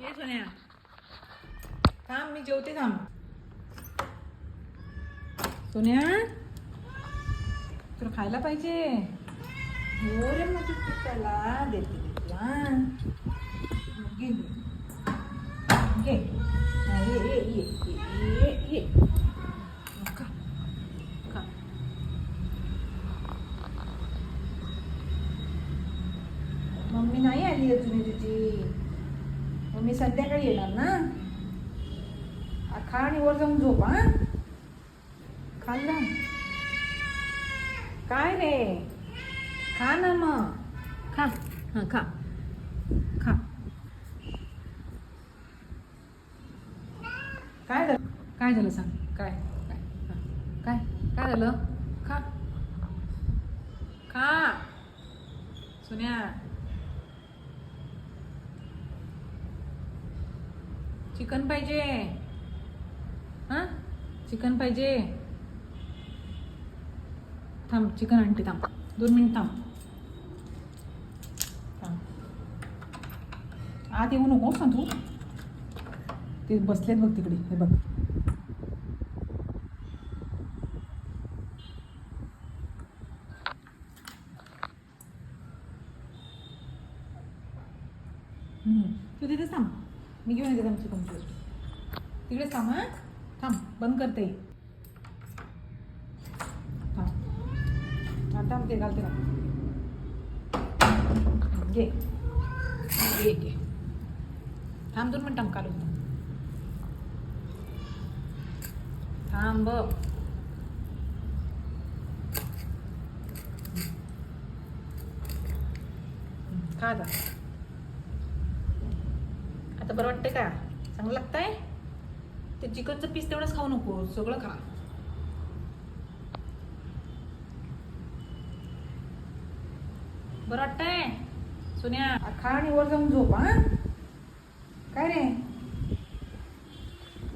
ये सोन्या, थांब मी जेवते थांब. सोन्या, तुला खायला पाहिजे. हो रे माझ्या पुत्राला देते तुला. घे घे. ये ये ये ये ये. खा खा. मम्मी नाही आली अजून तुझी. मम्मी संध्याकाळी येणार ना. खा आणि वर जाऊन झोप. हा खाल्ला काय रे. खा ना मग. खा. हां खा खा. काय झालं, काय झालं सांग. काय काय हां काय काय झालं. खा खा सोन्या. चिकन पाहिजे. हां चिकन पाहिजे. थांब चिकन आणते थांब. 2 मिनिट थांब. थांब आत येऊ नको सांग तू. ते बसलेत बघ तिकडे. हे बघ तू तिथे थांब. मी घेऊन येते आमची कम्प्युटर. तिकडे थांब. हां थांब बंद करते. थांब थांब ते घालते ना. घे घे घे. थांब 2 मिनिट थांब. काढून थांब. खा जा. आता बरं वाटतंय का. चांगलं लागतंय. ते चिकनचं पीस तेवढंच खाऊ नको. सगळं खा. बरं वाटतंय सोन्या. खा आणि वर जाऊन झोप. हा काय रे.